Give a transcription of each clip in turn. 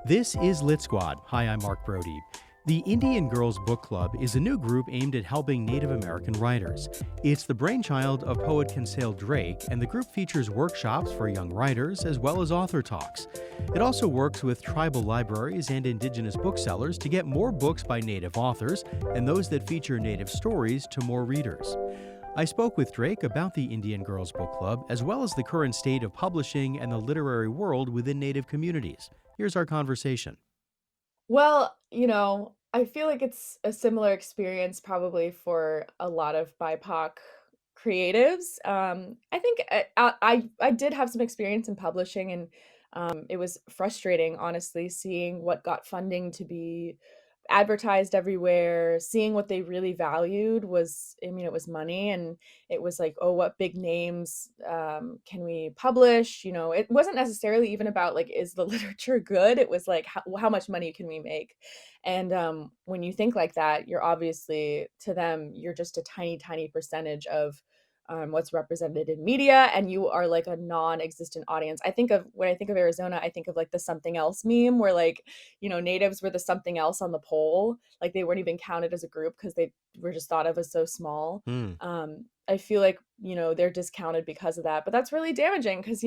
This is Lit Squad. Hi, I'm Mark Brody. The Indian Girls Book Club is a new group aimed at helping Native American writers. It's the brainchild of poet Kinsale Drake, and the group features workshops for young writers as well as author talks. It also works with tribal libraries and Indigenous booksellers to get more books by Native authors and those that feature Native stories to more readers. I spoke with Drake about the Indian Girls Book Club, as well as the current state of publishing and the literary world within Native communities. Here's our conversation. Well, I feel like it's a similar experience probably for a lot of BIPOC creatives. I think I did have some experience in publishing, and it was frustrating, honestly, seeing what got funding to be advertised everywhere, seeing what they really valued was, I mean, it was money, and it was like, oh, what big names can we publish? It wasn't necessarily even about like, is the literature good? It was like, how much money can we make? And when you think like that, you're obviously, to them, you're just a tiny, tiny percentage of what's represented in media, and you are like a non-existent audience. When I think of Arizona, I think of like the something else meme, where like, natives were the something else on the pole. Like they weren't even counted as a group because they were just thought of as so small. Hmm. I feel like, they're discounted because of that, but that's really damaging because,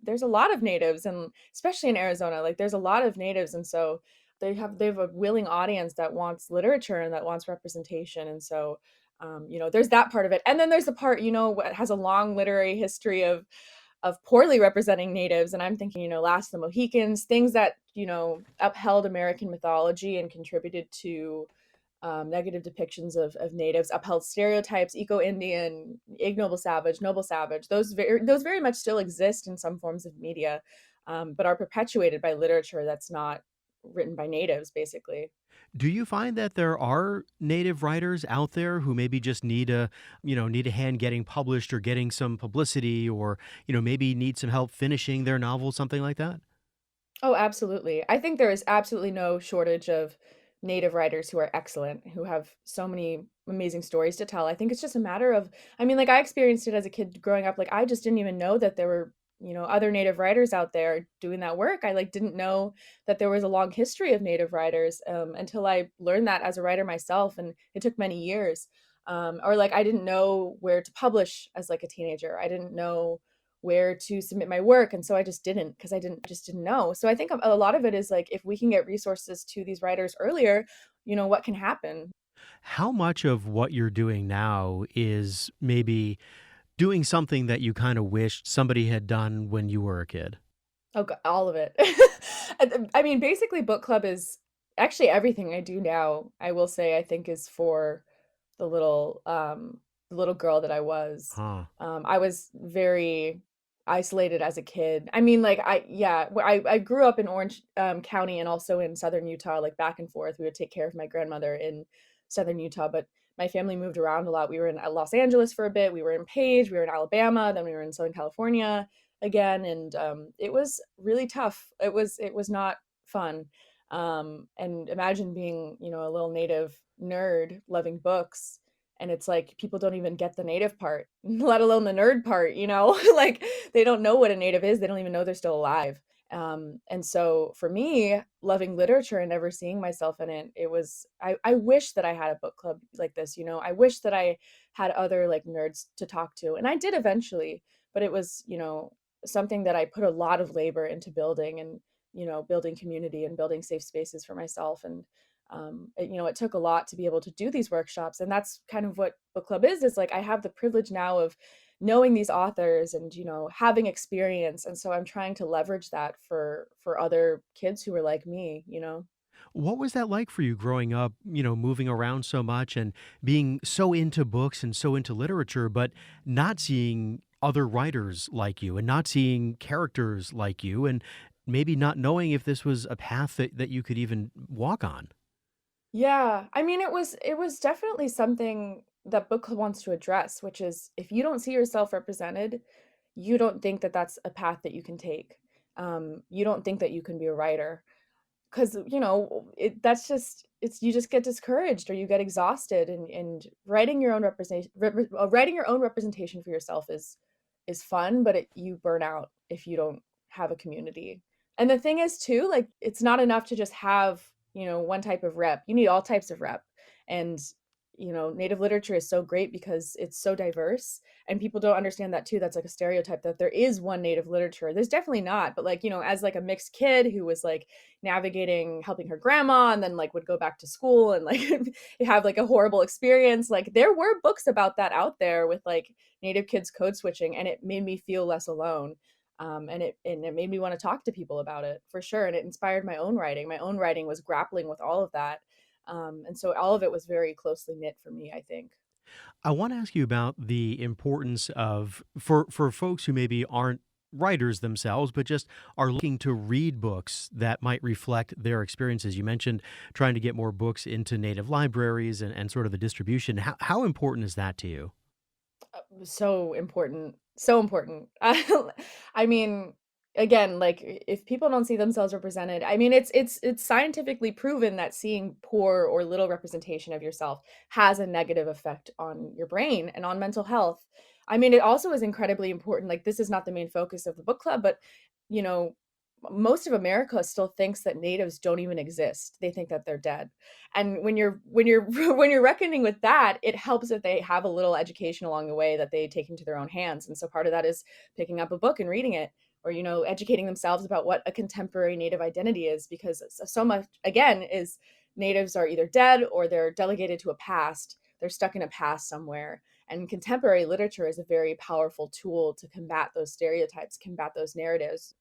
there's a lot of natives, and especially in Arizona, like there's a lot of natives. And so they have a willing audience that wants literature and that wants representation. And so, there's that part of it. And then there's the part, what has a long literary history of poorly representing natives. And I'm thinking, Last of the Mohicans, things that, upheld American mythology and contributed to negative depictions of natives, upheld stereotypes, eco-Indian, ignoble savage, noble savage. Those very much still exist in some forms of media, but are perpetuated by literature that's not written by natives, basically. Do you find that there are Native writers out there who maybe just need a hand getting published or getting some publicity, or, maybe need some help finishing their novel, something like that? Oh, absolutely. I think there is absolutely no shortage of native writers who are excellent, who have so many amazing stories to tell. I think it's just a matter of, I mean, like I experienced it as a kid growing up. Like I just didn't even know that there were, other native writers out there doing that work. I like didn't know that there was a long history of native writers until I learned that as a writer myself, and it took many years. Or like I didn't know where to publish as like a teenager. I didn't know where to submit my work, and so I just didn't, because I just didn't know. So I think a lot of it is like, if we can get resources to these writers earlier, what can happen. How much of what you're doing now is maybe doing something that you kind of wished somebody had done when you were a kid? Oh, all of it. I mean, basically, book club is actually everything I do now. I will say, I think, is for the little girl that I was. Huh. I was very isolated as a kid. I mean, like I grew up in Orange County and also in Southern Utah, like back and forth. We would take care of my grandmother in Southern Utah, but my family moved around a lot. We were in Los Angeles for a bit. We were in Page. We were in Alabama. Then we were in Southern California again, and it was really tough. It was not fun. And imagine being, a little native nerd loving books, and it's like people don't even get the native part, let alone the nerd part, like they don't know what a native is. They don't even know they're still alive. And so for me, loving literature and never seeing myself in it, I wish that I had a book club like this. I wish that I had other like nerds to talk to. And I did eventually, but it was, something that I put a lot of labor into building, and, building community and building safe spaces for myself. And it took a lot to be able to do these workshops. And that's kind of what book club is like, I have the privilege now of knowing these authors and, having experience. And so I'm trying to leverage that for other kids who are like me. What was that like for you growing up, moving around so much and being so into books and so into literature, but not seeing other writers like you and not seeing characters like you, and maybe not knowing if this was a path that you could even walk on? Yeah, I mean, it was definitely something that book club wants to address, which is, if you don't see yourself represented, you don't think that that's a path that you can take. You don't think that you can be a writer, because that's just, you just get discouraged or you get exhausted, and writing your own representation for yourself is fun, but you burn out if you don't have a community. And the thing is too, like, it's not enough to just have, one type of rep. You need all types of rep. And, Native literature is so great because it's so diverse, and people don't understand that too. That's like a stereotype that there is one Native literature. There's definitely not, but like, as like a mixed kid who was like navigating helping her grandma and then like would go back to school and like have like a horrible experience, like there were books about that out there with like Native kids code switching, and it made me feel less alone. And it made me want to talk to people about it for sure. And it inspired my own writing. My own writing was grappling with all of that. And so all of it was very closely knit for me, I think. I want to ask you about the importance of for folks who maybe aren't writers themselves, but just are looking to read books that might reflect their experiences. You mentioned trying to get more books into Native libraries and sort of the distribution. How important is that to you? So important. So important. I mean, again, like if people don't see themselves represented, I mean, it's scientifically proven that seeing poor or little representation of yourself has a negative effect on your brain and on mental health. I mean, it also is incredibly important. Like this is not the main focus of the book club, but you know, most of America still thinks that natives don't even exist. They think that they're dead. And when you're when you're reckoning with that, it helps if they have a little education along the way that they take into their own hands. And so part of that is picking up a book and reading it, or educating themselves about what a contemporary native identity is, because so much again is natives are either dead or they're delegated to a past. They're stuck in a past somewhere. And contemporary literature is a very powerful tool to combat those stereotypes, combat those narratives.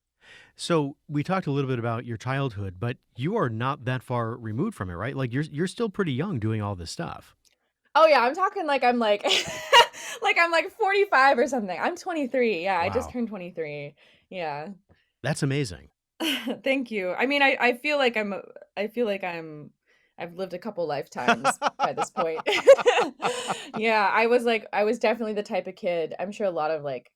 So we talked a little bit about your childhood, but you are not that far removed from it, right? Like you're still pretty young doing all this stuff. Oh yeah, I'm talking like I'm like like I'm like 45 or something. I'm 23. Yeah, I just Wow. turned 23. Yeah. That's amazing. Thank you. I mean, I feel like I feel like I've lived a couple lifetimes by this point. Yeah, I was definitely the type of kid. I'm sure a lot of like,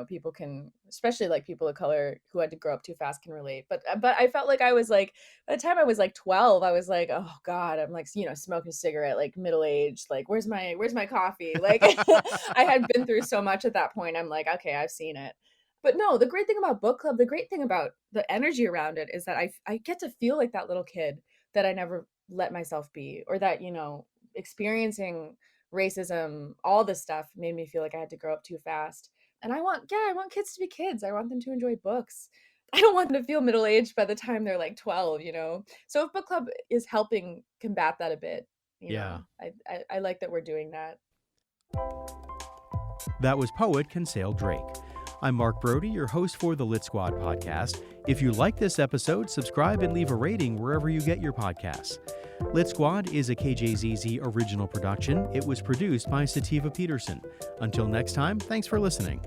people can, especially like people of color who had to grow up too fast can relate. But I felt like I was like by the time I was like 12, I was like, "Oh God," I'm like, smoking a cigarette, like middle-aged, like where's my coffee? Like I had been through so much at that point. I'm like, "Okay, I've seen it." But no, the great thing about book club, the great thing about the energy around it is that I get to feel like that little kid that I never let myself be, or that, experiencing racism, all this stuff made me feel like I had to grow up too fast. And I want kids to be kids. I want them to enjoy books. I don't want them to feel middle-aged by the time they're like 12. So if book club is helping combat that a bit, Yeah. I like that we're doing that. That was poet Kinsale Drake. I'm Mark Brody, your host for the Lit Squad podcast. If you like this episode, subscribe and leave a rating wherever you get your podcasts. Lit Squad is a KJZZ original production. It was produced by Sativa Peterson. Until next time, thanks for listening.